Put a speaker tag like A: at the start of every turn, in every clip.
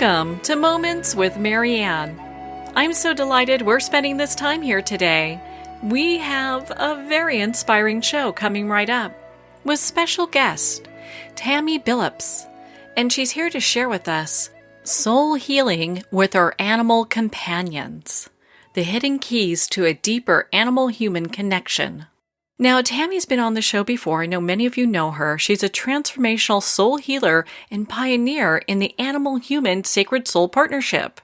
A: Welcome to Moments with Marianne. I'm so delighted we're spending this time here today. We have a very inspiring show coming right up with special guest, Tammy Billups, and she's here to share with us soul healing with our animal companions, the hidden keys to a deeper animal-human connection. Now, Tammy's been on the show before. I know many of you know her. She's a transformational soul healer and pioneer in the animal-human sacred soul partnership.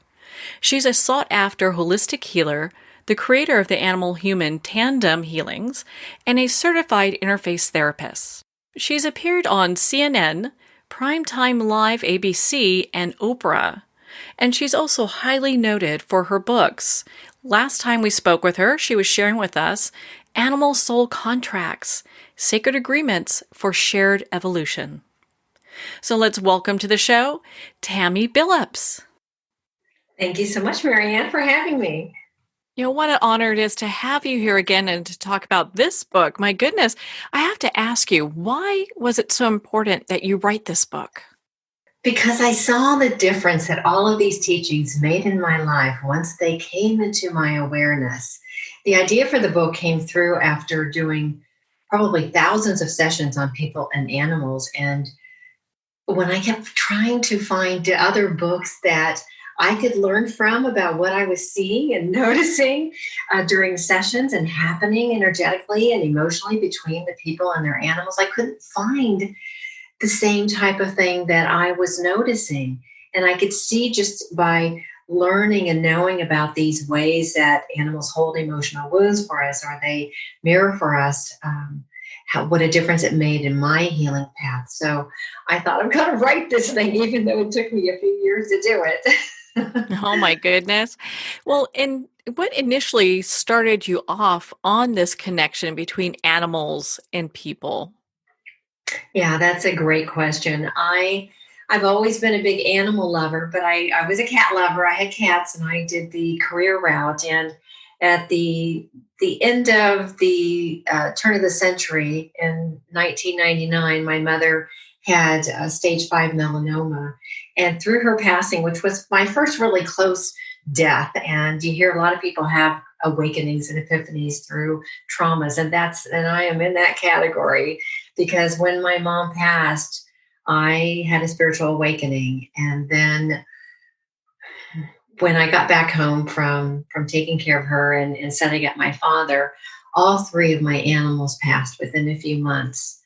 A: She's a sought-after holistic healer, the creator of the animal-human tandem healings, and a certified interface therapist. She's appeared on CNN, Primetime Live ABC, and Oprah. And she's also highly noted for her books. Last time we spoke with her, she was sharing with us Animal Soul Contracts, Sacred Agreements for Shared Evolution. So let's welcome to the show, Tammy Billups.
B: Thank you so much, Marianne, for having me.
A: You know, what an honor it is to have you here again and to talk about this book. My goodness, I have to ask you, why was it so important that you write this book?
B: Because I saw the difference that all of these teachings made in my life once they came into my awareness. The idea for the book came through after doing probably thousands of sessions on people and animals. And when I kept trying to find other books that I could learn from about what I was seeing and noticing during sessions and happening energetically and emotionally between the people and their animals, I couldn't find the same type of thing that I was noticing. And I could see just by learning and knowing about these ways that animals hold emotional wounds for us, or they mirror for us, what a difference it made in my healing path. So I thought I'm going to write this thing, even though it took me a few years to do it.
A: Oh my goodness. Well, and what initially started you off on this connection between animals and people?
B: Yeah, that's a great question. I've always been a big animal lover, but I was a cat lover. I had cats and I did the career route. And at the end of the turn of the century in 1999, my mother had stage 5 melanoma. And through her passing, which was my first really close death, and you hear a lot of people have awakenings and epiphanies through traumas, and I am in that category, because when my mom passed, I had a spiritual awakening. And then when I got back home from taking care of her and setting up my father, all 3 of my animals passed within a few months.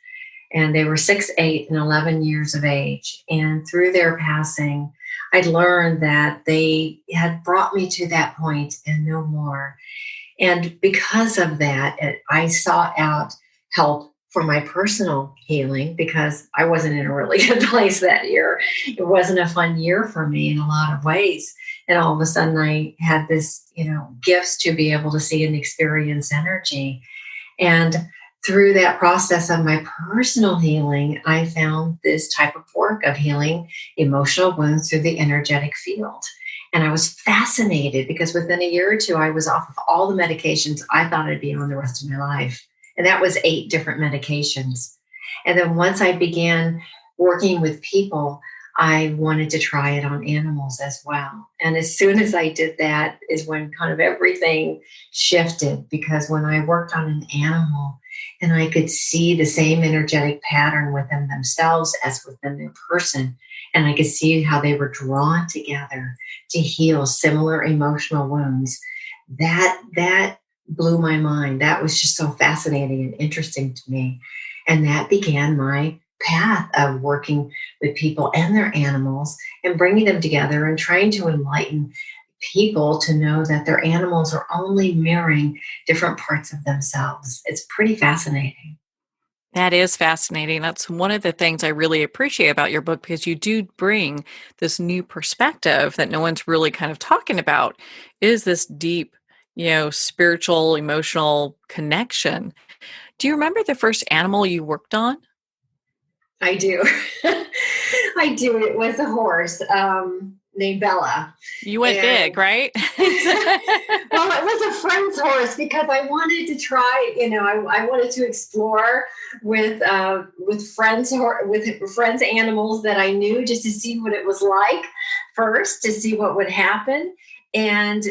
B: And they were 6, 8, and 11 years of age. And through their passing, I'd learned that they had brought me to that point and no more. And because of that, I sought out help for my personal healing, because I wasn't in a really good place that year. It wasn't a fun year for me in a lot of ways. And all of a sudden I had this, gifts to be able to see and experience energy. And through that process of my personal healing, I found this type of work of healing emotional wounds through the energetic field. And I was fascinated because within a year or two, I was off of all the medications I thought I'd be on the rest of my life. And that was 8 different medications. And then once I began working with people, I wanted to try it on animals as well. And as soon as I did that is when kind of everything shifted, because when I worked on an animal and I could see the same energetic pattern within themselves as within their person, and I could see how they were drawn together to heal similar emotional wounds, that blew my mind. That was just so fascinating and interesting to me. And that began my path of working with people and their animals and bringing them together and trying to enlighten people to know that their animals are only mirroring different parts of themselves. It's pretty fascinating.
A: That is fascinating. That's one of the things I really appreciate about your book, because you do bring this new perspective that no one's really kind of talking about, is this deep, spiritual, emotional connection. Do you remember the first animal you worked on?
B: I do. I do. It was a horse named Bella.
A: You went big, right?
B: Well, it was a friend's horse because I wanted to try, I wanted to explore with friends animals that I knew, just to see what it was like first to see what would happen. And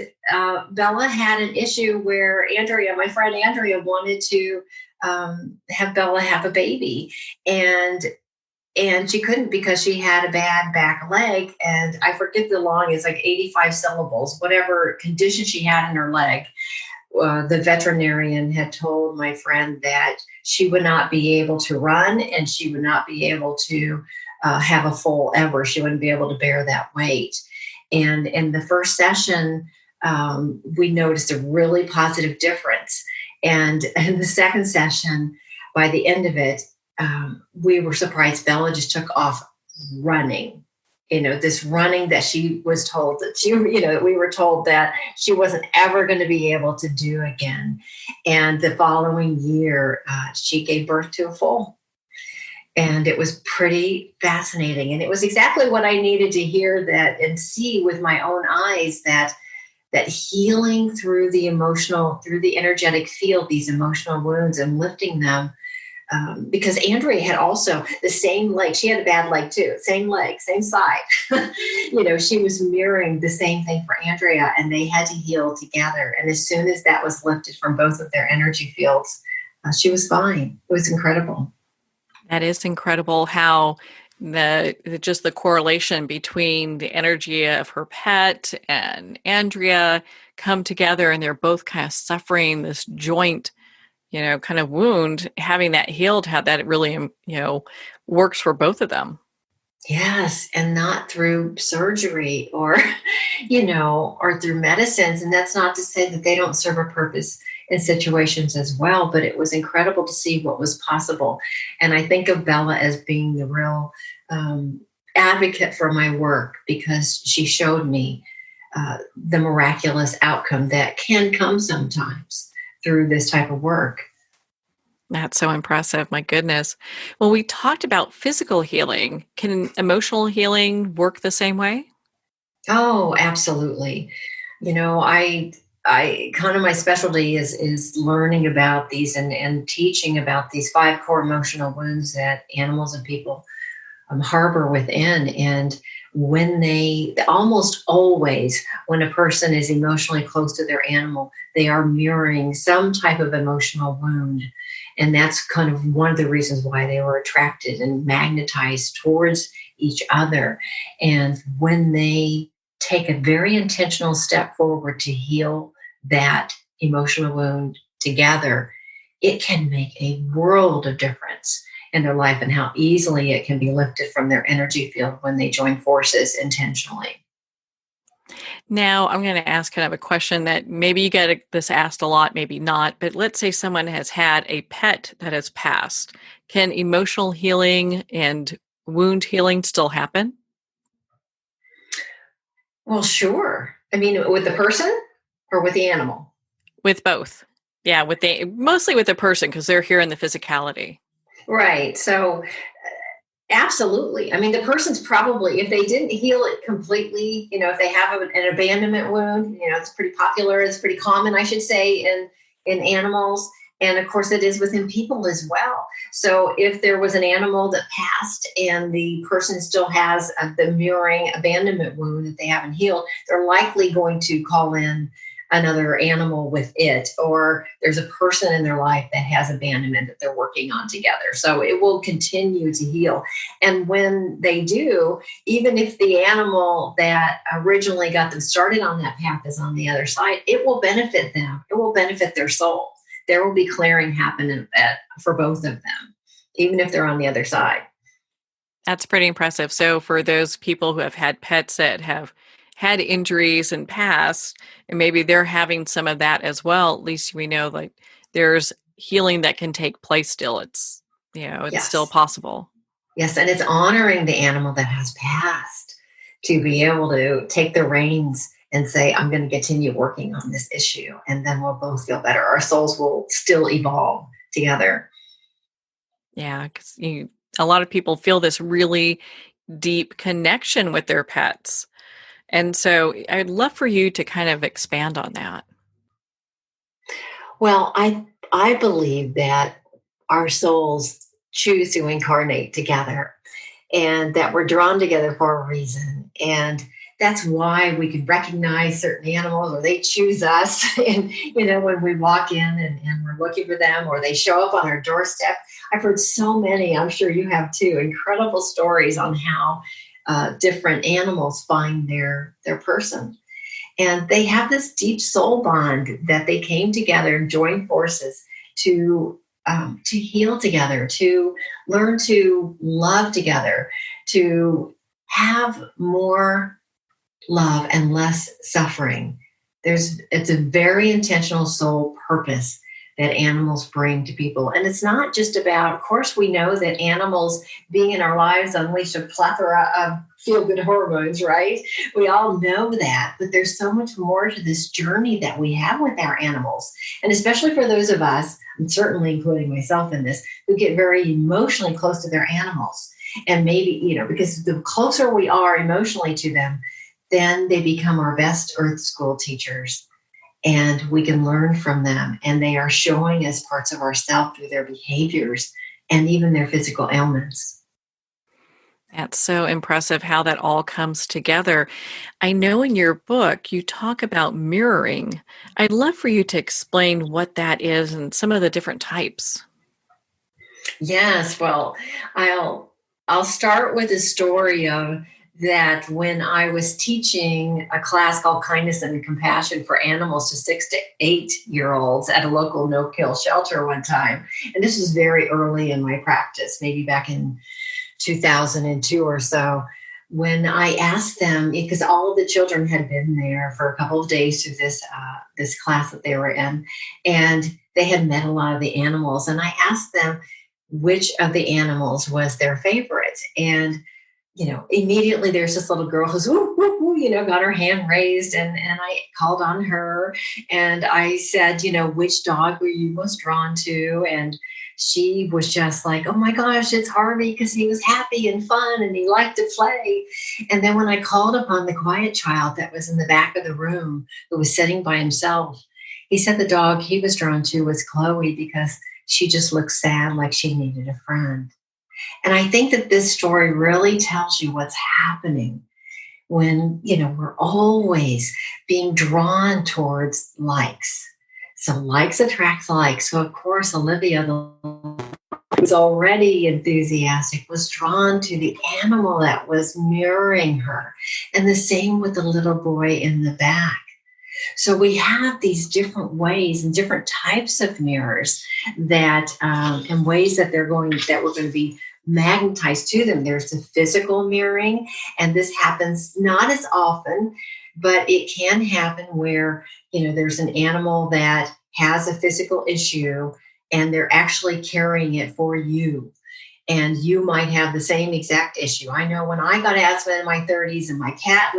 B: Bella had an issue where Andrea, my friend Andrea, wanted to have Bella have a baby, and she couldn't because she had a bad back leg, and I forget the long, it's like 85 syllables, whatever condition she had in her leg. The veterinarian had told my friend that she would not be able to run, and she would not be able to have a foal ever. She wouldn't be able to bear that weight. And in the first session, we noticed a really positive difference. And in the second session, by the end of it, we were surprised. Bella just took off running. This running that she was told that we were told that she wasn't ever going to be able to do again. And the following year, she gave birth to a foal. And it was pretty fascinating. And it was exactly what I needed to hear that and see with my own eyes, that healing through the emotional, through the energetic field, these emotional wounds, and lifting them. Because Andrea had also the same leg. She had a bad leg too. Same leg, same side. She was mirroring the same thing for Andrea, and they had to heal together. And as soon as that was lifted from both of their energy fields, she was fine. It was incredible.
A: That is incredible how the correlation between the energy of her pet and Andrea come together, and they're both kind of suffering this joint, kind of wound, having that healed, how that really, works for both of them.
B: Yes, and not through surgery or, or through medicines. And that's not to say that they don't serve a purpose in situations as well, but it was incredible to see what was possible. And I think of Bella as being the real advocate for my work, because she showed me the miraculous outcome that can come sometimes through this type of work.
A: That's so impressive. My goodness. Well, we talked about physical healing. Can emotional healing work the same way?
B: Oh, absolutely. I kind of, my specialty is learning about these and teaching about these 5 core emotional wounds that animals and people harbor within. And when almost always, when a person is emotionally close to their animal, they are mirroring some type of emotional wound. And that's kind of one of the reasons why they were attracted and magnetized towards each other. And when they take a very intentional step forward to heal that emotional wound together, it can make a world of difference in their life, and how easily it can be lifted from their energy field when they join forces intentionally.
A: Now, I'm going to ask kind of a question that maybe you get this asked a lot, maybe not, but let's say someone has had a pet that has passed. Can emotional healing and wound healing still happen?
B: Well, sure. I mean, with the person or with the animal?
A: With both. Yeah, mostly with the person, because they're here in the physicality.
B: Right. So absolutely. I mean, the person's probably, if they didn't heal it completely, if they have an abandonment wound, it's pretty popular, it's pretty common, I should say, in animals. And of course, it is within people as well. So if there was an animal that passed and the person still has the mirroring abandonment wound that they haven't healed, they're likely going to call in another animal with it, or there's a person in their life that has abandonment that they're working on together. So it will continue to heal. And when they do, even if the animal that originally got them started on that path is on the other side, it will benefit them. It will benefit their soul. There will be clearing happening for both of them, even if they're on the other side.
A: That's pretty impressive. So for those people who have had pets that have had injuries in past, and maybe they're having some of that as well, at least we know like there's healing that can take place still. It's, it's still
B: Yes.
A: possible.
B: Yes. And it's honoring the animal that has passed to be able to take the reins and say, I'm going to continue working on this issue. And then we'll both feel better. Our souls will still evolve together.
A: Yeah. Because a lot of people feel this really deep connection with their pets. And so I'd love for you to kind of expand on that.
B: Well, I believe that our souls choose to incarnate together, and that we're drawn together for a reason. And that's why we can recognize certain animals, or they choose us. And, when we walk in and we're looking for them, or they show up on our doorstep. I've heard so many, I'm sure you have too, incredible stories on how different animals find their person. And they have this deep soul bond that they came together and joined forces to heal together, to learn to love together, to have more love and less suffering. It's a very intentional soul purpose that animals bring to people. And it's not just about, of course, we know that animals being in our lives unleash a plethora of feel-good hormones, right? We all know that, but there's so much more to this journey that we have with our animals. And especially for those of us, and certainly including myself in this, who get very emotionally close to their animals. And maybe, because the closer we are emotionally to them, then they become our best earth school teachers, and we can learn from them. And they are showing us parts of ourselves through their behaviors and even their physical ailments.
A: That's so impressive how that all comes together. I know in your book you talk about mirroring. I'd love for you to explain what that is and some of the different types.
B: Yes, well, I'll start with a story of that when I was teaching a class called Kindness and Compassion for Animals to 6 to 8 year olds at a local no-kill shelter one time. And this was very early in my practice, maybe back in 2002 or so, when I asked them, because all of the children had been there for a couple of days through this class that they were in, and they had met a lot of the animals. And I asked them which of the animals was their favorite. And immediately there's this little girl who's, woo, woo, woo, got her hand raised, and I called on her and I said, which dog were you most drawn to? And she was just like, oh my gosh, it's Harvey, because he was happy and fun and he liked to play. And then when I called upon the quiet child that was in the back of the room who was sitting by himself, he said the dog he was drawn to was Chloe, because she just looked sad, like she needed a friend. And I think that this story really tells you what's happening when, we're always being drawn towards likes. So likes attracts likes. So of course, Olivia, who's already enthusiastic, was drawn to the animal that was mirroring her. And the same with the little boy in the back. So we have these different ways and different types of mirrors that, and ways that we're going to be magnetized to them. There's the physical mirroring, and this happens not as often, but it can happen where, there's an animal that has a physical issue and they're actually carrying it for you. And you might have the same exact issue. I know when I got asthma in my 30s and my cat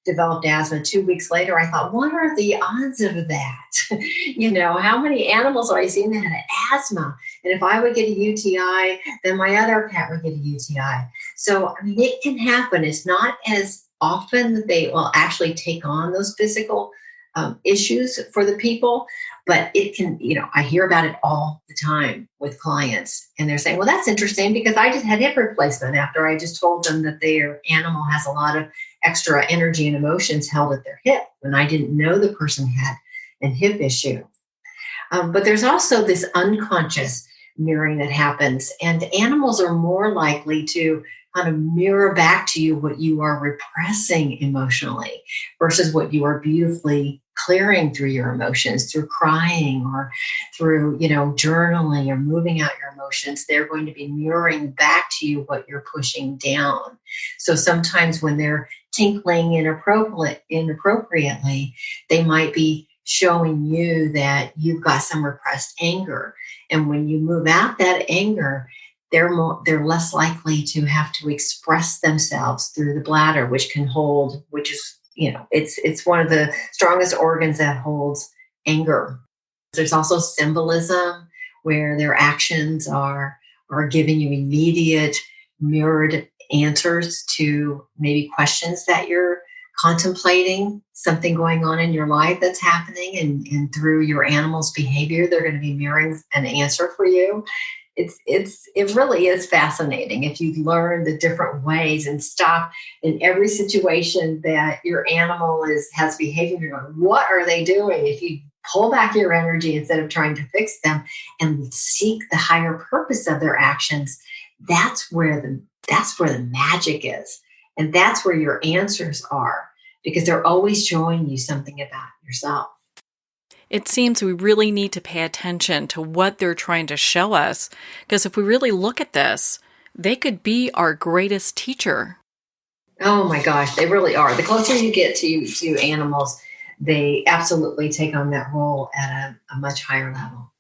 B: developed asthma 2 weeks later, I thought, what are the odds of that? How many animals have I seen that had asthma? And if I would get a UTI, then my other cat would get a UTI. So, it can happen. It's not as often that they will actually take on those physical issues for the people, but it can, I hear about it all the time with clients, and they're saying, well, that's interesting because I just had hip replacement after I just told them that their animal has a lot of extra energy and emotions held at their hip when I didn't know the person had a hip issue. But there's also this unconscious mirroring that happens, and animals are more likely to kind of mirror back to you what you are repressing emotionally versus what you are beautifully clearing through your emotions, through crying or through, journaling or moving out your emotions. They're going to be mirroring back to you what you're pushing down. So sometimes when they're tinkling inappropriately, they might be showing you that you've got some repressed anger. And when you move out that anger, they're less likely to have to express themselves through the bladder, which is, it's one of the strongest organs that holds anger. There's also symbolism where their actions are giving you immediate mirrored answers to maybe questions that you're contemplating, something going on in your life that's happening, and through your animal's behavior, they're going to be mirroring an answer for you. it really is fascinating if you learn the different ways and stop in every situation that your animal has behavior. You're going, what are they doing? If you pull back your energy instead of trying to fix them and seek the higher purpose of their actions, that's where the magic is. And that's where your answers are, because they're always showing you something about yourself.
A: It seems we really need to pay attention to what they're trying to show us, because if we really look at this, they could be our greatest teacher.
B: Oh my gosh, they really are. The closer you get to animals, they absolutely take on that role at a much higher level.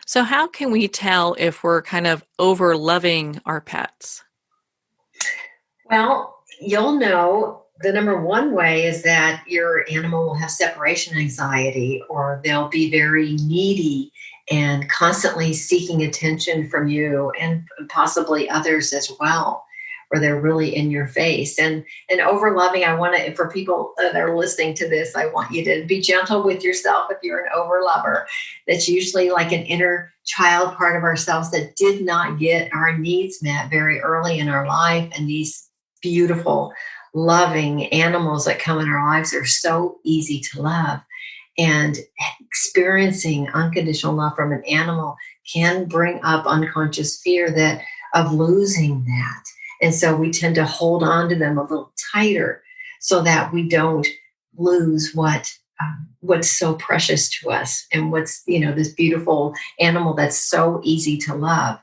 A: So, how can we tell if we're kind of over loving our pets?
B: Well, you'll know the number one way is that your animal will have separation anxiety, or they'll be very needy and constantly seeking attention from you and possibly others as well, or they're really in your face. And over loving, I want to, for people that are listening to this, I want you to be gentle with yourself if you're an over lover. That's usually like an inner child part of ourselves that did not get our needs met very early in our life. And these beautiful, loving animals that come in our lives are so easy to love. And experiencing unconditional love from an animal can bring up unconscious fear that of losing that. And so we tend to hold on to them a little tighter so that we don't lose what's so precious to us, and what's, this beautiful animal that's so easy to love.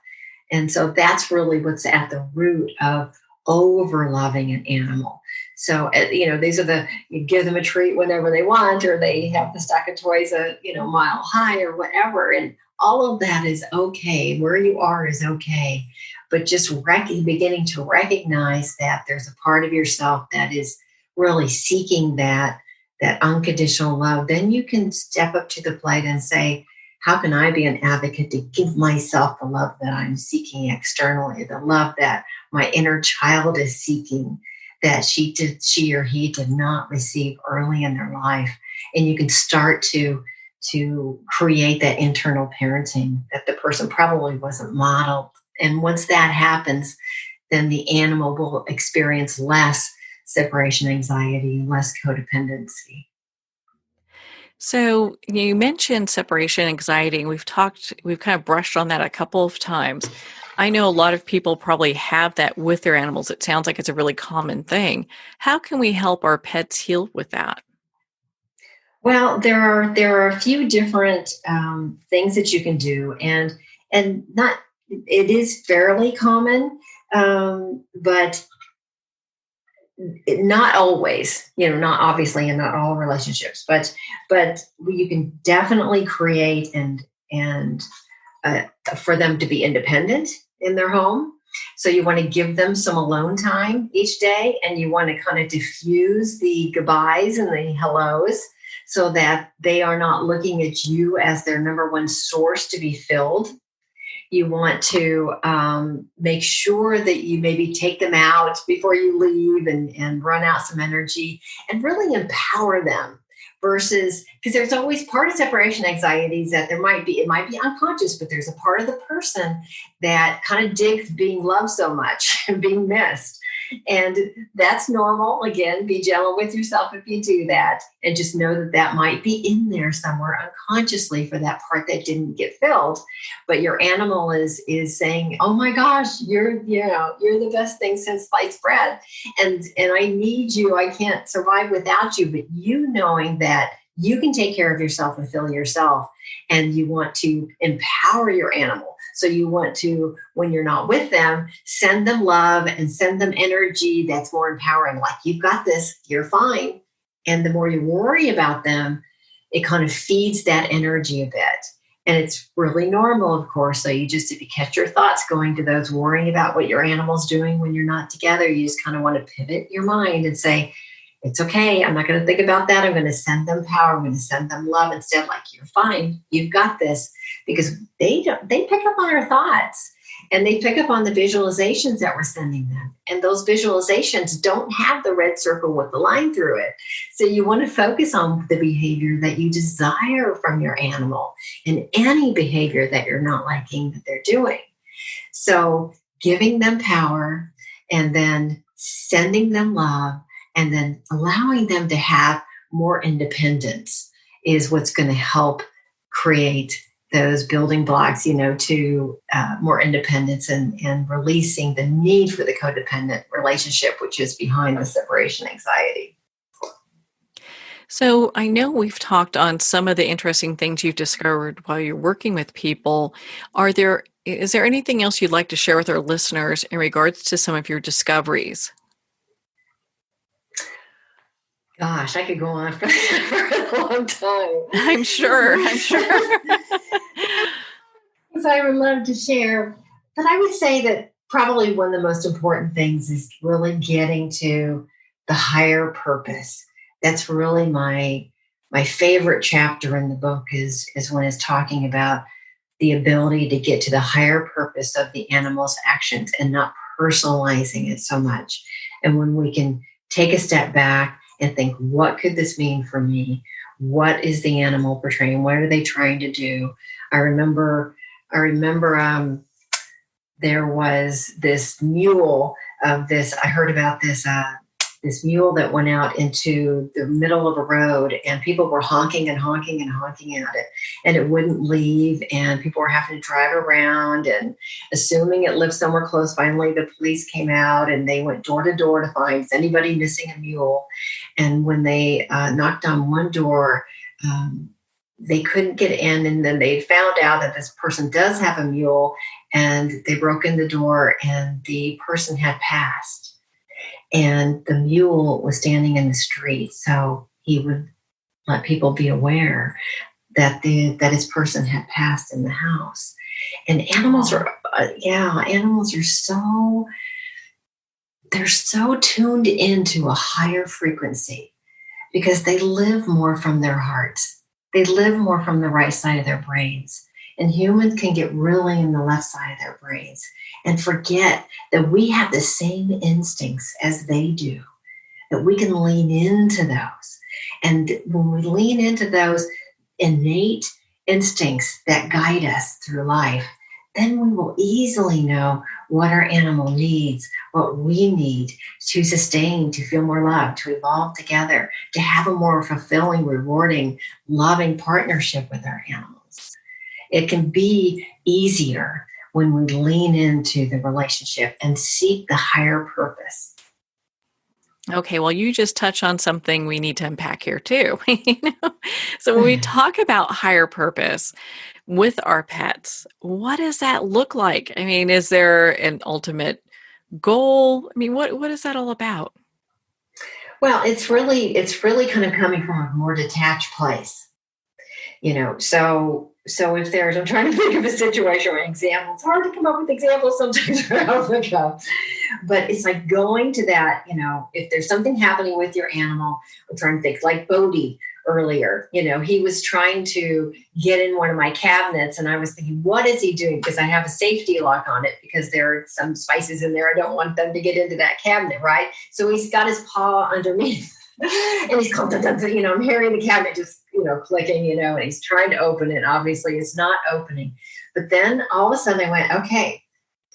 B: And so that's really what's at the root of over loving an animal. So, these are you give them a treat whenever they want, or they have the stack of toys mile high or whatever. And all of that is okay. Where you are is okay. But just beginning to recognize that there's a part of yourself that is really seeking that unconditional love, then you can step up to the plate and say, how can I be an advocate to give myself the love that I'm seeking externally, the love that my inner child is seeking, that she or he did not receive early in their life? And you can start to create that internal parenting that the person probably wasn't modeled. And once that happens, then the animal will experience less separation anxiety, less codependency.
A: So, you mentioned separation anxiety, and we've kind of brushed on that a couple of times. I know a lot of people probably have that with their animals. It sounds like it's a really common thing. How can we help our pets heal with that?
B: Well, there are a few different things that you can do, and not it is fairly common, but not always. Not obviously, in not all relationships, but you can definitely create and for them to be independent in their home. So you want to give them some alone time each day, and you want to kind of diffuse the goodbyes and the hellos so that they are not looking at you as their number one source to be filled. You want to make sure that you maybe take them out before you leave and run out some energy and really empower them, versus, because there's always part of separation anxieties that it might be unconscious, but there's a part of the person that kind of digs being loved so much and being missed. And that's normal. Again, be gentle with yourself if you do that, and just know that might be in there somewhere unconsciously for that part that didn't get filled. But your animal is saying, "Oh my gosh, you're the best thing since sliced bread, and I need you. I can't survive without you." But you knowing that you can take care of yourself and fill yourself, and you want to empower your animal. So you want to, when you're not with them, send them love and send them energy that's more empowering. Like, you've got this, you're fine. And the more you worry about them, it kind of feeds that energy a bit. And it's really normal, of course. So if you catch your thoughts going to those, worrying about what your animal's doing when you're not together, you just kind of want to pivot your mind and say, it's okay. I'm not going to think about that. I'm going to send them power. I'm going to send them love instead. Like, you're fine. You've got this, because they pick up on our thoughts. And they pick up on the visualizations that we're sending them. And those visualizations don't have the red circle with the line through it. So you want to focus on the behavior that you desire from your animal and any behavior that you're not liking that they're doing. So giving them power and then sending them love and then allowing them to have more independence is what's going to help create those building blocks, to more independence and releasing the need for the codependent relationship, which is behind the separation anxiety.
A: So I know we've talked on some of the interesting things you've discovered while you're working with people. Is there anything else you'd like to share with our listeners in regards to some of your discoveries?
B: Gosh, I could go on for a long time.
A: I'm sure.
B: Because I would love to share. But I would say that probably one of the most important things is really getting to the higher purpose. That's really my favorite chapter in the book is when it's talking about the ability to get to the higher purpose of the animal's actions and not personalizing it so much. And when we can take a step back and think, what could this mean for me? What is the animal portraying? What are they trying to do? I remember there was this mule I heard about this mule that went out into the middle of a road and people were honking and honking and honking at it and it wouldn't leave and people were having to drive around and assuming it lived somewhere close. Finally, the police came out and they went door to door to find, is anybody missing a mule? And when they knocked on one door, they couldn't get in. And then they found out that this person does have a mule and they broke in the door and the person had passed. And the mule was standing in the street, so he would let people be aware that his person had passed in the house. And animals are they're so tuned into a higher frequency because they live more from their hearts. They live more from the right side of their brains. And humans can get really in the left side of their brains and forget that we have the same instincts as they do, that we can lean into those. And when we lean into those innate instincts that guide us through life, then we will easily know what our animal needs, what we need to sustain, to feel more loved, to evolve together, to have a more fulfilling, rewarding, loving partnership with our animals. It can be easier when we lean into the relationship and seek the higher purpose.
A: Okay, well, you just touch on something we need to unpack here too. So when we talk about higher purpose with our pets, what does that look like? I mean, is there an ultimate goal? I mean, what is that all about?
B: Well, it's really kind of coming from a more detached place. So if I'm trying to think of a situation or an example, it's hard to come up with examples sometimes around the cup. But it's like going to that, if there's something happening with your animal, I'm trying to think, like Bodhi earlier, he was trying to get in one of my cabinets and I was thinking, what is he doing? Because I have a safety lock on it because there are some spices in there. I don't want them to get into that cabinet, right? So he's got his paw underneath. And he's I'm hearing the cabinet just, clicking, and he's trying to open it. Obviously, it's not opening. But then all of a sudden I went, okay,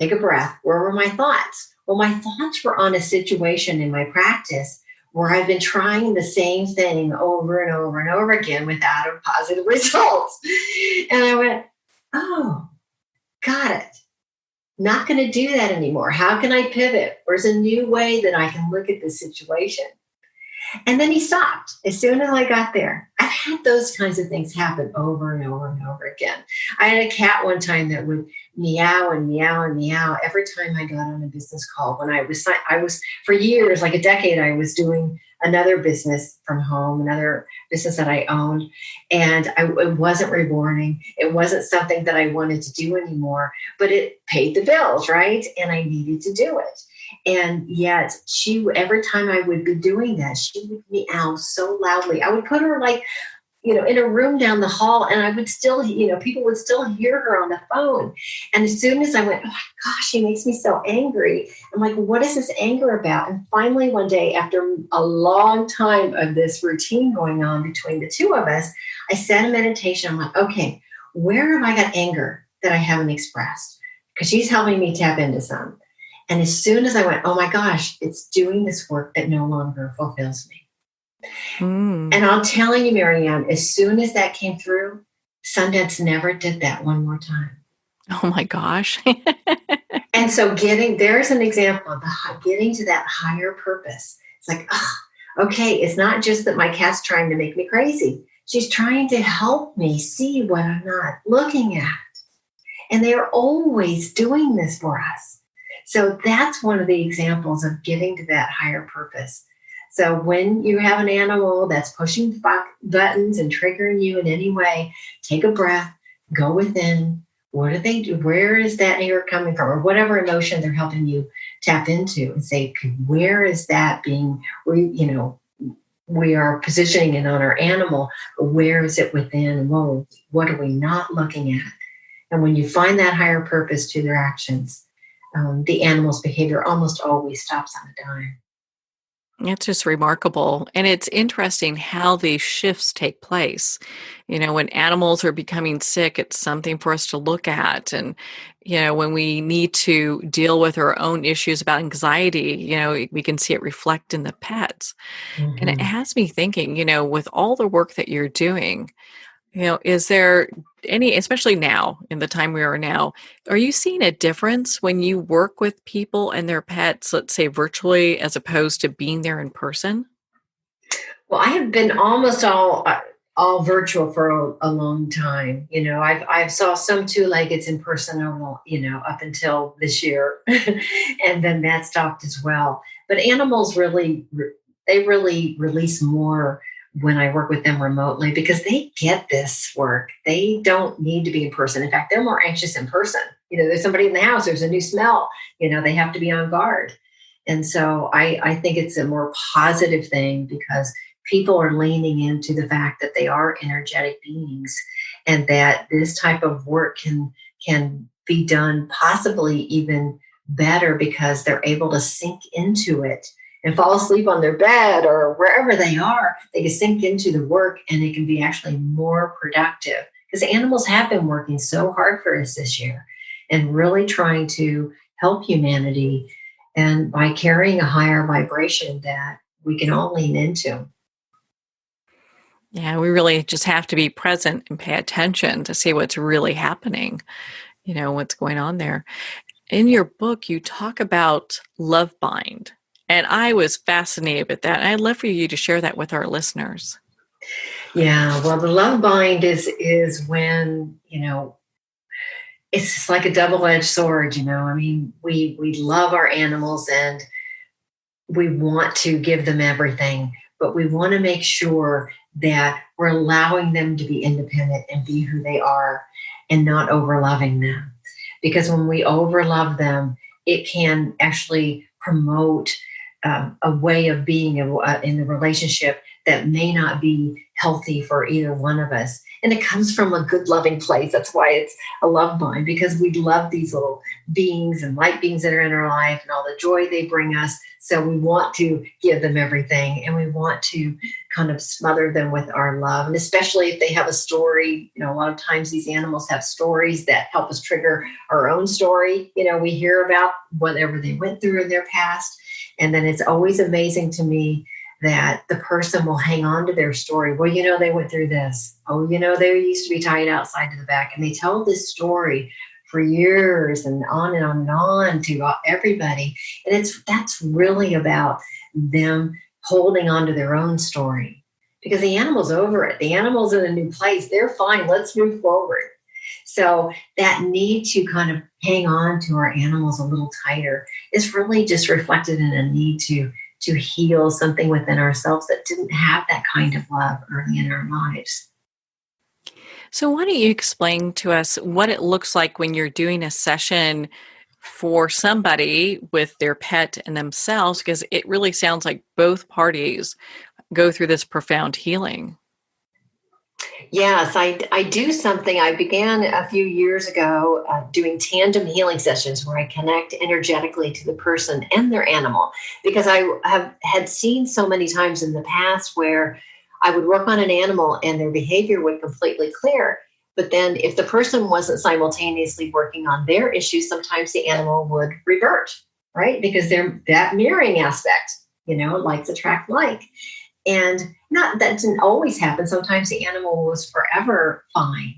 B: take a breath. Where were my thoughts? Well, my thoughts were on a situation in my practice where I've been trying the same thing over and over and over again without positive results. And I went, oh, got it. Not going to do that anymore. How can I pivot? There's a new way that I can look at this situation. And then he stopped as soon as I got there. I've had those kinds of things happen over and over and over again. I had a cat one time that would meow and meow and meow every time I got on a business call. When I was for years, like a decade, I was doing another business from home, another business that I owned. And it wasn't rewarding. It wasn't something that I wanted to do anymore, but it paid the bills, right? And I needed to do it. And yet every time I would be doing that, she would meow so loudly. I would put her like in a room down the hall, and I would still, people would still hear her on the phone. And as soon as I went, oh my gosh, she makes me so angry. I'm like, what is this anger about? And finally, one day, after a long time of this routine going on between the two of us, I said a meditation. I'm like, okay, where have I got anger that I haven't expressed? Because she's helping me tap into some. And as soon as I went, oh my gosh, it's doing this work that no longer fulfills me.
A: Mm.
B: And I'm telling you, Marianne, as soon as that came through, Sundance never did that one more time.
A: Oh my gosh.
B: And so there's an example of getting to that higher purpose. It's like, okay, it's not just that my cat's trying to make me crazy. She's trying to help me see what I'm not looking at. And they're always doing this for us. So that's one of the examples of getting to that higher purpose. So when you have an animal that's pushing buttons and triggering you in any way, take a breath, go within. What do they do? Where is that anger coming from? Or whatever emotion they're helping you tap into, and say, where is that being, we are positioning it on our animal. Where is it within? Whoa, what are we not looking at? And when you find that higher purpose to their actions, the animal's behavior almost always stops on a dime.
A: It's just remarkable. And it's interesting how these shifts take place. When animals are becoming sick, it's something for us to look at. And, when we need to deal with our own issues about anxiety, we can see it reflect in the pets. And it
B: Mm-hmm.
A: has me thinking, with all the work that you're doing, is there any, especially now in the time we are now, are you seeing a difference when you work with people and their pets, let's say virtually, as opposed to being there in person?
B: Well, I have been almost all virtual for a long time. I've saw some two-leggeds in person over, up until this year, and then that stopped as well. But animals they really release more when I work with them remotely because they get this work. They don't need to be in person. In fact, they're more anxious in person. There's somebody in the house. There's a new smell. They have to be on guard. And so I think it's a more positive thing because people are leaning into the fact that they are energetic beings and that this type of work can be done possibly even better because they're able to sink into it and fall asleep on their bed or wherever they are. They can sink into the work and it can be actually more productive because animals have been working so hard for us this year and really trying to help humanity, and by carrying a higher vibration that we can all lean into.
A: Yeah, we really just have to be present and pay attention to see what's really happening, what's going on there. In your book, you talk about love bind, and I was fascinated with that. And I'd love for you to share that with our listeners.
B: Yeah, well, the love bind is when, it's just like a double-edged sword, I mean, we love our animals and we want to give them everything, but we want to make sure that we're allowing them to be independent and be who they are and not overloving them. Because when we overlove them, it can actually promote a way of being in the relationship that may not be healthy for either one of us. And it comes from a good, loving place. That's why it's a love bind, because we love these little beings and light beings that are in our life and all the joy they bring us. So we want to give them everything and we want to kind of smother them with our love. And especially if they have a story, a lot of times these animals have stories that help us trigger our own story. We hear about whatever they went through in their past. And then it's always amazing to me that the person will hang on to their story. Well, they went through this. Oh, they used to be tied outside to the back. And they tell this story for years and on and on and on to everybody. And that's really about them holding on to their own story because the animal's over it. The animal's in a new place. They're fine. Let's move forward. So that need to kind of hang on to our animals a little tighter is really just reflected in a need to heal something within ourselves that didn't have that kind of love early in our lives.
A: So, why don't you explain to us what it looks like when you're doing a session for somebody with their pet and themselves? Because it really sounds like both parties go through this profound healing.
B: Yes, I do something. I began a few years ago doing tandem healing sessions where I connect energetically to the person and their animal because I have had seen so many times in the past where I would work on an animal and their behavior would completely clear. But then if the person wasn't simultaneously working on their issues, sometimes the animal would revert, right? Because they're that mirroring aspect, likes attract like. And not that didn't always happen. Sometimes the animal was forever fine.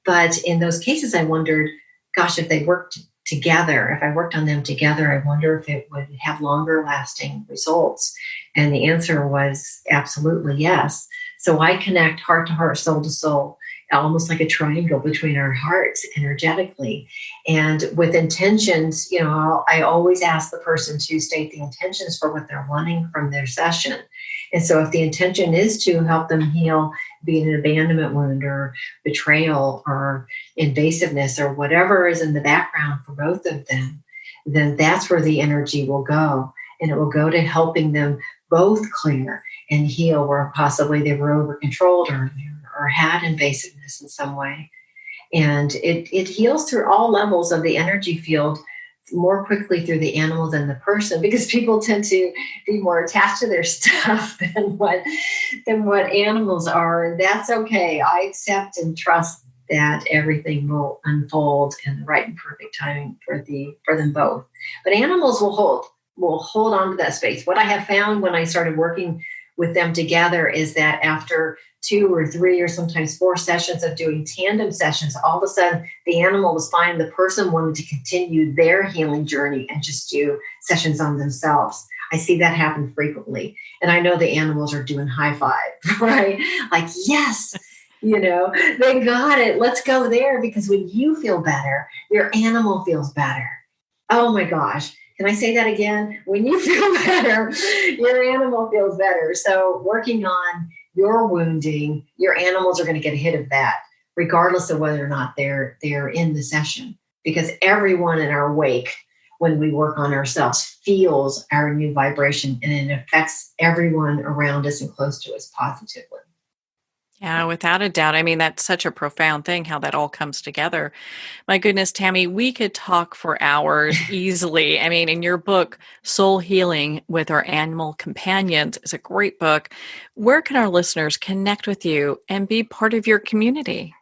B: But in those cases, I wondered, gosh, if they worked together, if I worked on them together, I wonder if it would have longer lasting results. And the answer was absolutely yes. So I connect heart to heart, soul to soul, almost like a triangle between our hearts energetically. And with intentions, I always ask the person to state the intentions for what they're wanting from their session. And so if the intention is to help them heal, be it an abandonment wound or betrayal or invasiveness or whatever is in the background for both of them, then that's where the energy will go. And it will go to helping them both clear and heal where possibly they were over controlled or had invasiveness in some way. And it heals through all levels of the energy field more quickly through the animal than the person because people tend to be more attached to their stuff than what animals are. And that's okay. I accept and trust that everything will unfold in the right and perfect timing for them both. But animals will hold on to that space. What I have found when I started working with them together is that after 2 or 3 or sometimes 4 sessions of doing tandem sessions, all of a sudden the animal was fine. The person wanted to continue their healing journey and just do sessions on themselves. I see that happen frequently. And I know the animals are doing high five, right? Like, yes, they got it. Let's go there because when you feel better, your animal feels better. Oh my gosh. Can I say that again? When you feel better, your animal feels better. So working on your wounding, your animals are going to get a hit of that, regardless of whether or not they're in the session. Because everyone in our wake, when we work on ourselves, feels our new vibration and it affects everyone around us and close to us positively.
A: Yeah, without a doubt. I mean, that's such a profound thing how that all comes together. My goodness, Tammy, we could talk for hours easily. I mean, in your book, Soul Healing with Our Animal Companions is a great book. Where can our listeners connect with you and be part of your community?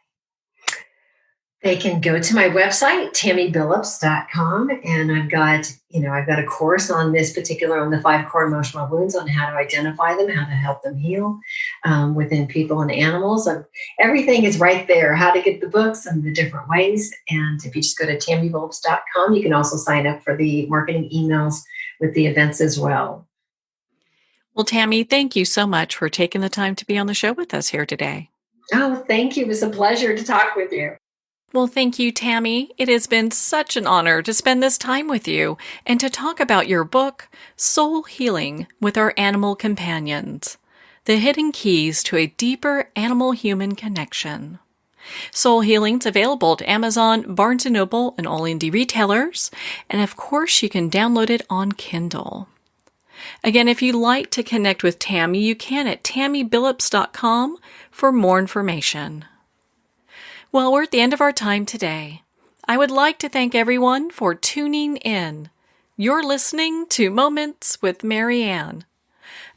B: They can go to my website, tammybillups.com, and I've got a course on this on the 5 core emotional wounds, on how to identify them, how to help them heal within people and animals. Everything is right there, how to get the books and the different ways. And if you just go to tammybillups.com, you can also sign up for the marketing emails with the events as well.
A: Well, Tammy, thank you so much for taking the time to be on the show with us here today.
B: Oh, thank you. It was a pleasure to talk with you.
A: Well, thank you, Tammy. It has been such an honor to spend this time with you and to talk about your book, Soul Healing with Our Animal Companions, The Hidden Keys to a Deeper Animal-Human Connection. Soul Healing's available at Amazon, Barnes & Noble, and all indie retailers, and of course you can download it on Kindle. Again, if you'd like to connect with Tammy, you can at tammybillups.com for more information. Well, we're at the end of our time today. I would like to thank everyone for tuning in. You're listening to Moments with Marianne.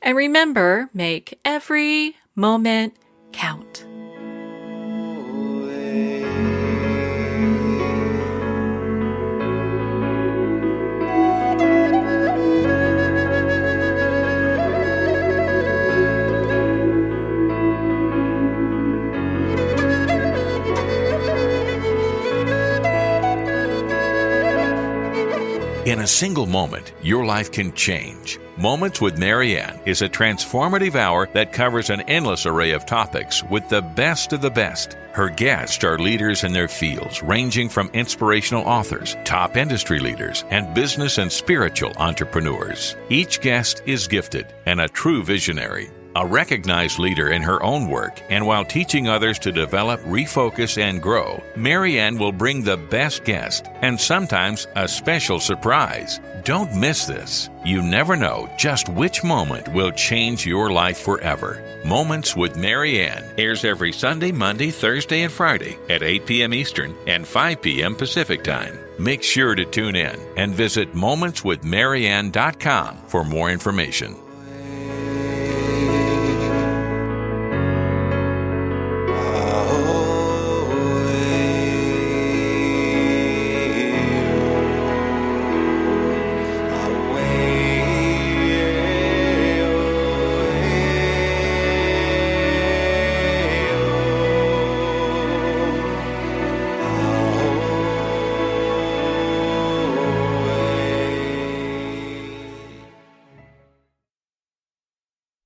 A: And remember, make every moment count.
C: In a single moment, your life can change. Moments with Marianne is a transformative hour that covers an endless array of topics with the best of the best. Her guests are leaders in their fields, ranging from inspirational authors, top industry leaders, and business and spiritual entrepreneurs. Each guest is gifted and a true visionary. A recognized leader in her own work, and while teaching others to develop, refocus, and grow, Marianne will bring the best guest and sometimes a special surprise. Don't miss this. You never know just which moment will change your life forever. Moments with Marianne airs every Sunday, Monday, Thursday, and Friday at 8 p.m. Eastern and 5 p.m. Pacific Time. Make sure to tune in and visit momentswithmarianne.com for more information.